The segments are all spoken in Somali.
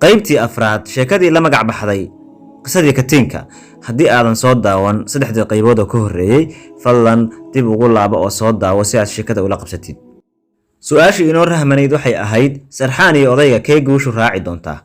qaybtii afraad sheekadii la magac baxday qisadii katiinka. haddii aadan soo daawan saddexdii qaybood oo ka horreeyey fadlan dib ugu laabo oo soo daawo si aad sheekada ula qabsatid. su-aashii inoo rahmanayd waxay ahayd Sarxaan iyo odayga kee guushu raaci doontaa.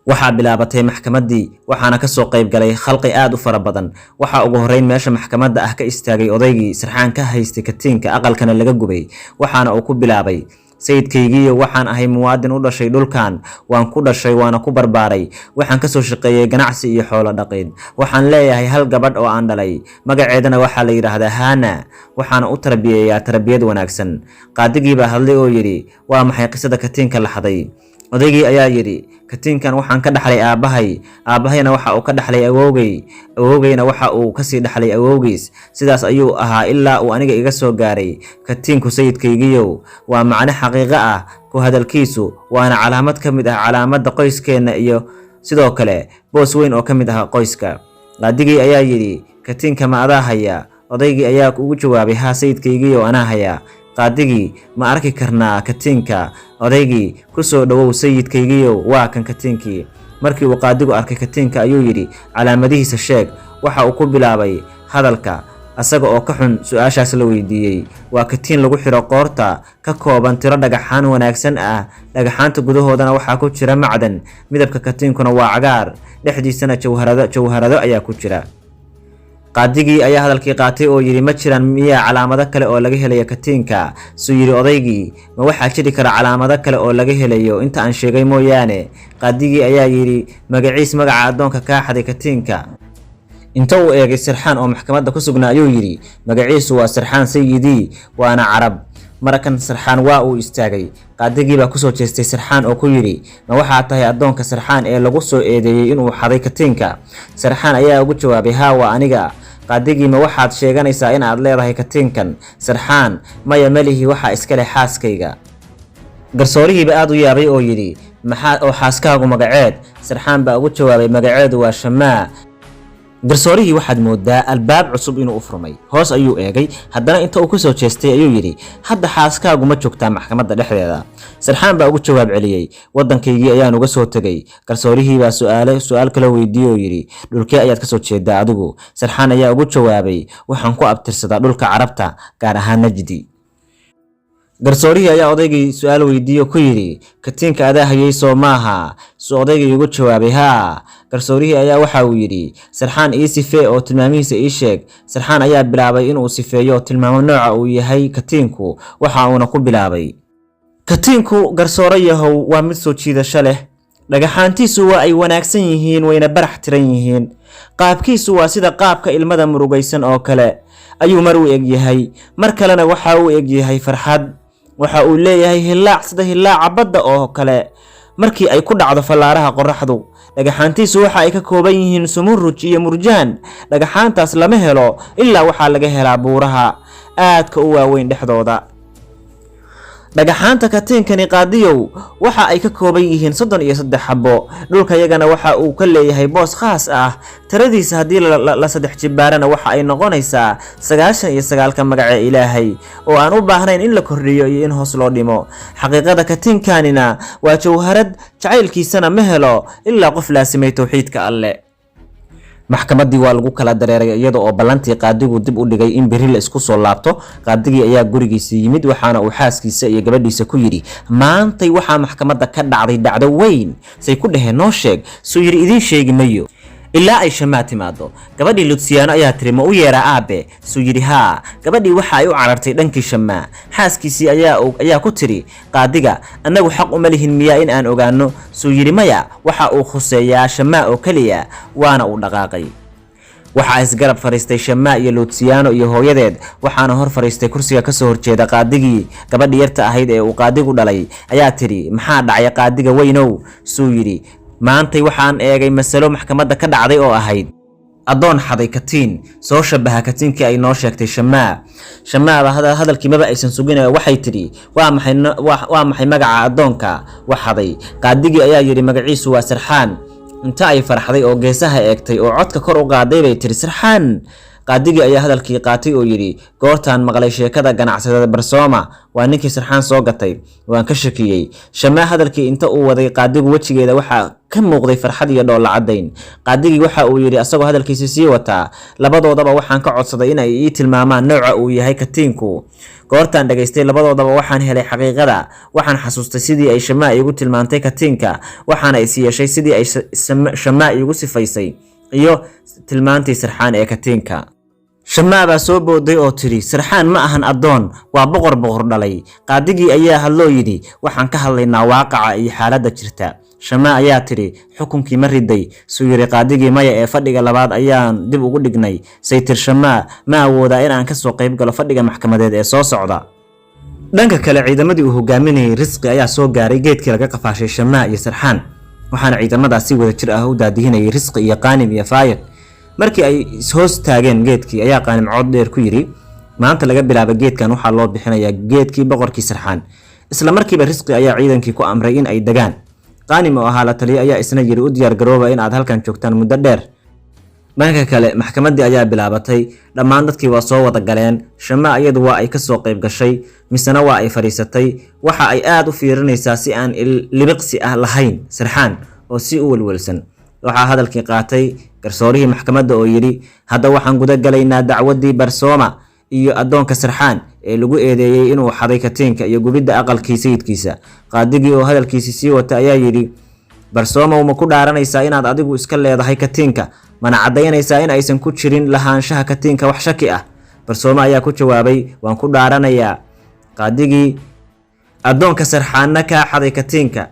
waxaa bilaabatay maxkamaddii waxaana ka soo qayb galay khalqi aad u fara badan. waxaa ugu horreyn meesha maxkamadda ah ka istaagay odaygii Sarxaan ka haystay katiinka aqalkana laga gubay, waxaana uu ku bilaabay sayidkaygiiyo waxaan ahay muwaadin u dhashay dhulkan, waan ku dhashay waana ku barbaaray, waxaan ka soo shaqeeyay ganacsi iyo xoolo dhaqid, waxaan leeyahay hal gabadh oo aan dhalay, magaceedana waxaa la yidhaahdaa Hana, waxaana u tarbiyeeyaa tarbiyad wanaagsan. qaadigii baa hadlay oo yidhi waa maxay qisada katiinka la xaday. odaygii ayaa yidhi katiinkan waxaan ka dhaxlay aabbahayna waxa uu ka dhaxlay awowgayna waxa uu kasii dhaxlay awowgiis, sidaas ayuu ahaa ilaa uu aniga iga soo gaaray. katiinku sayidkaygiyow waa macne xaqiiqo ah ku hadalkiisu, waana calaamad ka mid ah calaamadda qoyskeenna iyo sidoo kale boos weyn oo ka mid ah qoyska. qaadigii ayaa yidhi katiinka ma adaa haya? odaygii ayaa ugu jawaabay haa sayidkaygiyow anaa haya. qaadigii ma arki karnaa katiinka? odaygii ku soo dhowow sayidkaygiyow waa kan katiinkii. markii uu qaadigu arkay katiinka ayuu yidhi calaamadihiisa sheeg. waxa uu ku bilaabay hadalka asaga oo ka xun su-aashaas la weydiiyey. waa katiin lagu xiro qoorta, ka kooban tiro dhagaxaan wanaagsan ah. dhagaxaanta gudahoodana waxaa ku jira macdan, midabka katiinkuna waa cagaar, dhexdiisana jawharado ayaa ku jira. qaadigii ayaa hadalkii qaatay oo yidhi ma jiraan miyaa calaamado kale oo laga helayo katiinka? suu yidhi odaygii ma waxaa jiri kara calaamado kale oo laga helayo inta aan sheegay mooyaane? qaadigii ayaa yidhi magaciis magaca addoonka kaa xaday katiinka. inta uu eegay Sarxaan oo maxkamadda ku sugnaa ayuu yidhi magaciisu waa Sarxaan sayidii, waana carab. marakan Sarxaan waa uu istaagay. qaadigii baa kusoo jeestay Sarxaan oo ku yidhi ma waxaa tahay addoonka Sarxaan ee lagu soo eedeeyey inuu xaday katiinka? Sarxaan ayaa ugu jawaabay haa waa aniga. qaadigii ma waxaad sheeganaysaa in aad leedahay katiinkan? Sarxaan maya malihi, waxaa iska leh xaaskayga. garsoorihiiba aad u yaabay oo yidhi maxaa oo xaaskaagu magaceed? Sarxaan baa ugu jawaabay magaceedu waa Shamaa. garsoorihii waxaad moodaa albaab cusub inuu u furmay. hoos ayuu eegay, haddana inta uu kusoo jeestay ayuu yidhi hadda xaaskaagu ma joogtaa maxkamadda dhexdeeda? Sarxaan baa ugu jawaab celiyey waddankaygii ayaan uga soo tegay. garsoorihii baa su-aal kala weydiiyey oo yidhi dhulkee ayaad ka soo jeedaa adigu? Sarxaan ayaa ugu jawaabay waxaan ku abtirsadaa dhulka carabta, gaar ahaan Najdi. garsoorihii ayaa odaygii su-aal weydiiyey oo ku yidhi katiinka adaa hayay soo maaha? suu odaygii ugu jawaabay haa. garsoorihii ayaa waxa uu yidhi Sarxaan ii sifee oo tilmaamihiisa ii sheeg. Sarxaan ayaa bilaabay inuu sifeeyo oo tilmaamo nooca uu yahay katiinku. waxa uuna ku bilaabay katiinku garsooro yahow waa mid soo jiidasho leh, dhagaxaantiisu waa ay wanaagsan yihiin wayna barax tiran yihiin, qaabkiisu waa sida qaabka ilmada murugaysan oo kale ayuu mar u eg yahay, mar kalena waxa uu eg yahay farxad. waxa uu leeyahay hilaac sida hilaaca badda oo kale markii ay ku dhacdo fallaaraha qorraxdu. dhagaxaantiisu waxa ay ka kooban yihiin sumuruj iyo murjaan. dhagaxaantaas lama helo ilaa waxaa laga helaa buuraha aadka u waaweyn dhexdooda. dhagaxaanta katiinkani qaadiyow waxa ay ka kooban yihiin 33 xabo. dhulkayagana waxa uu ka leeyahay boos khaas ah. tiradiisa haddii la saddex jibaarana waxa ay noqonaysaa 99 magaca Ilaahay oo aan u baahnayn in la kordhiyo iyo in hoos loo dhimo. xaqiiqada katiinkanina waa jawharad, jacaylkiisana ma helo ilaa qof laasimay tawxiidka Alle. maxkamaddii waa lagu kala dareeray iyada oo ballantii qaadigu dib u dhigay in beri la isku soo laabto. qaadigii ayaa gurigiisa yimid waxaana uu xaaskiisa iyo gabadhiisa ku yidhi maantay waxaa maxkamadda ka dhacday dhacdo weyn. say ku dhaheen noo sheeg. suu yidhi idiin sheegi mayo ilaa ay Shamaa timaado. gabadhii Lutsiyaano ayaa tiri ma u yeeraa aabe? suu yidhi haa. gabadhii waxa ay u carartay dhankii Shamaa. xaaskiisii ayaa ku tiri qaadiga annagu xaq uma lihin miyaa in aan ogaano? suu yidhi maya, waxa uu khuseeyaa Shamaa oo keliya, waana uu dhaqaaqay. waxaa isgarab fariistay Shamaa iyo Lutsiyaano iyo hooyadeed, waxaana hor fariistay kursiga kasoo horjeeda qaadigii. gabadhii yarta ahayd ee uu qaadigu dhalay ayaa tiri maxaa dhacay qaadiga weynow? suu yidhi maantay waxaan eegay masalo maxkamadda ka dhacday oo ahayd addoon xaday katiin soo shabaha katiinkii ay noo sheegtay Shamaa. Shamaaba hadalkii maba aysan sugin waxay tiri waa maxay magaca addoonka wax xaday? qaadigii ayaa yidhi magaciisu waa Sarxaan. inta ay farxday oo geesaha eegtay oo codka kor u qaaday bay tiri Sarxaan. qaadigii ayaa hadalkii qaatay oo yidhi goortaan maqlay sheekada ganacsatada Barsooma waa ninkii Sarxaan soo gatay waan ka shakiyay. Shamaa hadalkii inta uu waday qaadigu wajigeeda waxaa ka muuqday farxad iyo dhoolla cadayn. Qaadigii waxa uu yidhi asagoo hadalkiisa sii wataa labadoodaba waxaan ka codsaday in ay ii tilmaamaan nooca uu yahay katiinku. goortaan dhageystay labadoodaba waxaan helay xaqiiqada. waxaan xasuustay sidii ay Shamaa igu tilmaantay katiinka, waxaana is yeeshay sidii ay Shamaa igu sifaysay iyo tilmaantii Sarxaan ee katiinka. Shamaa baa soo booday oo tiri Sarxaan ma ahan adoon, waa boqor dhalay. qaadigii ayaa hadloo yidhi waxaan ka hadlaynaa waaqaca iyo xaaladda jirta. Shamaa ayaa tiri xukunkii ma riday. suu yiri qaadigii maya ee fadhiga labaad ayaan dib ugu dhignay. saytir Shamaa ma awoodaa in aan ka soo qayb galo fadhiga maxkamadeed ee soo socda. dhanka kale ciidamadii uu hogaaminayay Risqi ayaa soo gaaray geedkii laga qafaashay Shamaa iyo Sarxaan, waxaana ciidamadaasi wada jir ah u daadihinayay Risqi iyo Qaanim iyo Faayid. markii ay hoos taageen geedkii ayaa Qaanim cod dheer ku yiri maanta laga bilaabo geedkan waxaa loo bixinayaa geedkii boqorkii Sarxaan. isla markiiba Risqi ayaa ciidankii ku amray in ay degaan. Qaanim oo ahaa la taliya ayaa isna yiri u diyaar garooba in aad halkan joogtaan muddo dheer. dhanka kale maxkamaddii ayaa bilaabatay, dhammaan dadkii waa soo wada galeen. Shamaa iyadu waa ay ka soo qayb gashay, misana waa ay fariisatay. waxa ay aad u fiirinaysaa si aan libiqsi ah lahayn Sarxaan oo si u walwalsan. waxaa hadalkii qaatay garsoorihii maxkamadda oo yidhi hadda waxaan guda galaynaa dacwaddii Barsooma iyo adoonka Sarxaan ee lagu eedeeyay inuu xaday katiinka iyo gubidda aqalkii sayidkiisa. qaadigii oo hadalkiisa sii wata ayaa yidhi Barsooma ma ku dhaaranaysaa inaad adigu iska leedahay katiinka, mana cadaynaysaa in aysan ku jirin lahaanshaha katiinka wax shaki ah. Barsooma ayaa ku jawaabay waan ku dhaaranayaa. qaadigii adoonka Sarxaanna ka xaday katiinka.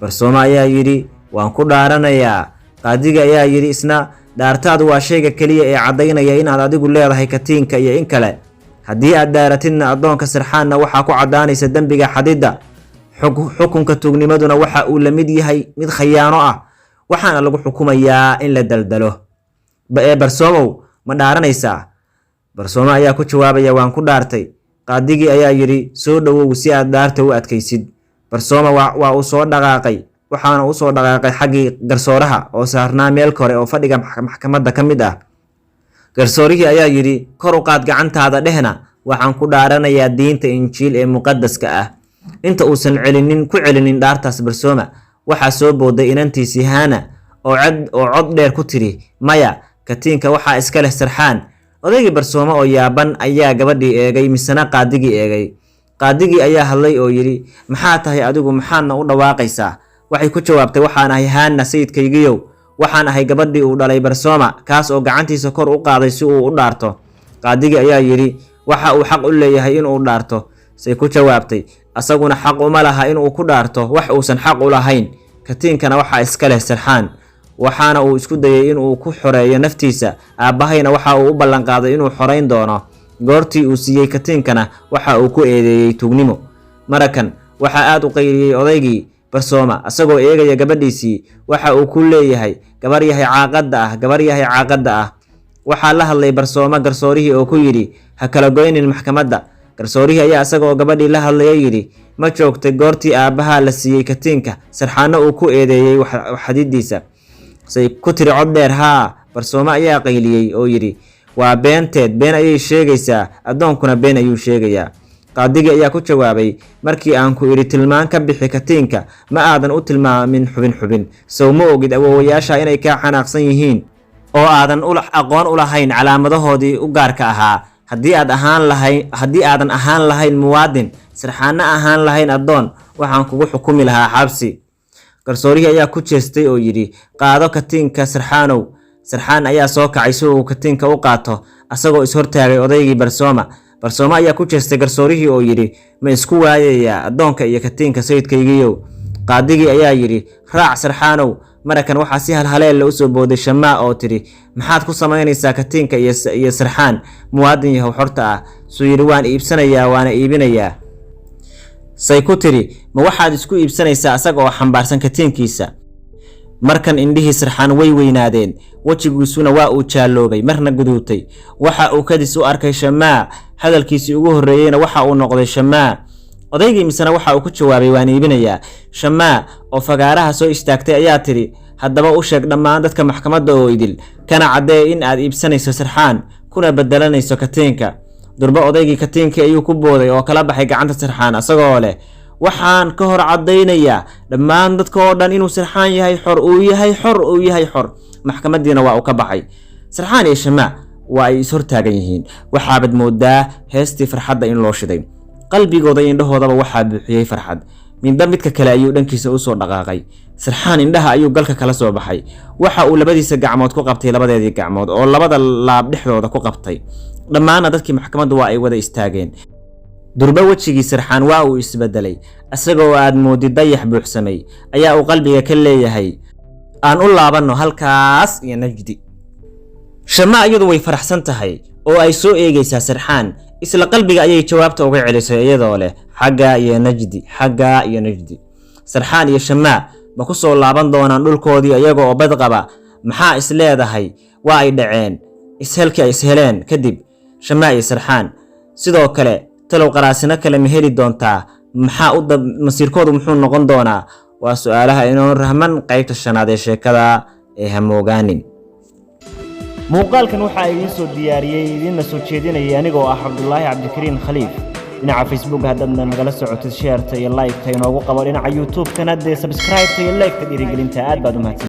Barsooma ayaa yidhi waan ku dhaaranayaa. qaadigii ayaa yidhi isna dhaartaadu waa shayga kaliya ee cadaynaya inaad adigu leedahay katiinka iyo in kale. haddii aad dhaaratidna adoonka Sarxaanna waxaa ku cadaanaysa dembiga xadidda. xukunka tuugnimaduna waxa uu la mid yahay mid khayaano ah, waxaana lagu xukumayaa in la daldalo. Barsoomow ma dhaaranaysaa? Barsooma ayaa ku jawaabaya waan ku dhaartay. qaadigii ayaa yidhi soo dhawow si aad dhaarta u adkaysid. Barsooma waa uu soo dhaqaaqay, waxaana uu soo dhaqaaqay xaggii garsooraha oo saarnaa meel kore oo fadhiga maxkamadda ka mid ah. garsoorihii ayaa yidhi kor u qaad gacantaada dhehna waxaan ku dhaaranayaa diinta Injiil ee muqaddaska ah. inta uusan ku celinin dhaartaas Barsooma waxaa soo booday inantiisii Haana oo cod dheer ku tiri maya, katiinka waxaa iska leh Sarxaan. odaygii Barsooma oo yaaban ayaa gabadhii eegay misana qaadigii eegay. qaadigii ayaa hadlay oo yidhi maxaa tahay adigu, maxaadna u dhawaaqaysaa? waxay ku jawaabtay waxaan ahay Haana sayidkaygiyow, waxaan ahay gabadhii uu dhalay Barsooma, kaas oo gacantiisa kor u qaaday si uu u dhaarto. qaadigii ayaa yidhi waxa uu xaq u leeyahay inuu dhaarto. say ku jawaabtay asaguna xaq uma laha inuu ku dhaarto wax uusan xaq u lahayn. katiinkana waxaa iska leh Sarxaan, waxaana uu isku dayay inuu ku xoreeyo naftiisa. aabbahayna waxa uu u ballan qaaday inuu xoreyn doono. goortii uu siiyey katiinkana waxa uu ku eedeeyay tuugnimo. marakan waxaa aad u qayriyay odaygii Barsooma asagoo eegaya gabadhiisii. waxa uu ku leeyahay gabar yahay caaqada ah. waxaa la hadlay Barsooma garsoorihii oo ku yidhi ha kala goynin maxkamadda. garsoorihii ayaa asagoo gabadhii la hadlayay yidhi ma joogtay goortii aabbaha la siiyey katiinka Sarxaanna uu ku eedeeyay xadidiisa? say ku tiri cod dheer haa. Barsooma ayaa qayliyey oo yidhi waa beenteed, been ayay sheegaysaa, adoonkuna been ayuu sheegayaa. qaadigii ayaa ku jawaabay markii aan ku idhi tilmaan ka bixi katiinka ma aadan u tilmaamin xubin. sow ma ogid awoowayaasha inay kaa xanaaqsan yihiin oo aadan aqoon u lahayn calaamadahoodii u gaarka ahaa. haddii aadan ahaan lahayn muwaadin, Sarxaanna ahaan lahayn adoon, waxaan kugu xukumi lahaa xabsi. garsoorihii ayaa ku jeestay oo yidhi qaado katiinka Sarxaanow. Sarxaan ayaa soo kacay si uu katiinka u qaato asagoo ishortaagay odaygii Barsooma. Barsooma ayaa ku jeestay garsoorihii oo yidhi ma isku waayayaa adoonka iyo katiinka sayidkaygiiyow? qaadigii ayaa yidhi raac Sarxaanow. marakan waxaa si halhaleel la u soo booday Shamaa oo tiri maxaad ku samaynaysaa katiinka iyo Sarxaan, muwaadin yahow xorta ah? suu yidhi waan iibsanayaa waana iibinayaa. say ku tiri ma waxaad isku iibsanaysaa asaga oo xambaarsan katiinkiisa? markan indhihii Sarxaan way weynaadeen, wejigiisuna waa uu jaalloobay marna guduutay. waxa uu kadis u arkay Shamaa, hadalkiisii ugu horreeyeyna waxa uu noqday Shamaa. odaygii misana waxa uu ku jawaabay waan iibinayaa. Shamaa oo fagaaraha soo istaagtay ayaa tiri haddaba u sheeg dhammaan dadka maxkamadda oo idil, kana caddee in aad iibsanayso Sarxaan, kuna bedelanayso katiinka. durba odaygii katiinkii ayuu ku booday oo kala baxay gacanta Sarxaan asagoo leh waxaan ka hor cadaynayaa dhammaan dadka oo dhan inuu Sarxaan yahay xor uu yahay xor. maxkamadiina waa uu ka baxay. Sarxaan iyo Shamaa waa ay is hortaagan yihiin. waxaabad moodaa heestii farxadda in loo shiday. qalbigooda iyo indhahoodaba waxaa buuxiyay farxad. midba midka kale ayuu dhankiisa u soo dhaqaaqay. Sarxaan indhaha ayuu galka kala soo baxay. waxa uu labadiisa gacmood ku qabtay labadeedii gacmood oo labada laab dhexdooda ku qabtay. dhammaan dadkii maxkamaddu waa ay wada istaageen. durba wajigii Sarxaan waa uu isbedelay. asagoo aad moodi dayax buuxsamay ayaa uu qalbiga ka leeyahay aan u laabano halkaas iyo Najdi. Shamaa iyadu way faraxsan tahay oo ay soo eegaysaa Sarxaan. isla qalbiga ayay jawaabta uga celisay iyadoo leh xagga iyo Najdi. Sarxaan iyo Shamaa ma ku soo laaban doonaan dhulkoodii iyaga oo bad qaba. maxaa is leedahay waa ay dhaceen ishelkii ay isheleen kadib Shamaa iyo Sarxaan. sidoo kale talow qaraasina kale ma heli doontaa masiirkoodu muxuu noqon doonaa waa su'aalaha inoo rahman qaybta 5 ee sheekada ee hamoogaanin. muuqaalkan waxa idiin soo diyaariyay idin soo jeedinaya anigoo ah Cabdullaahi Cabdikariin Khaliif. dhinaca Facebook haddaadna nagala socotid share iyo like inoogu qabo dhinaca YouTube kana subscribe iyo like dhiirigelinta aad baad u mahadsan.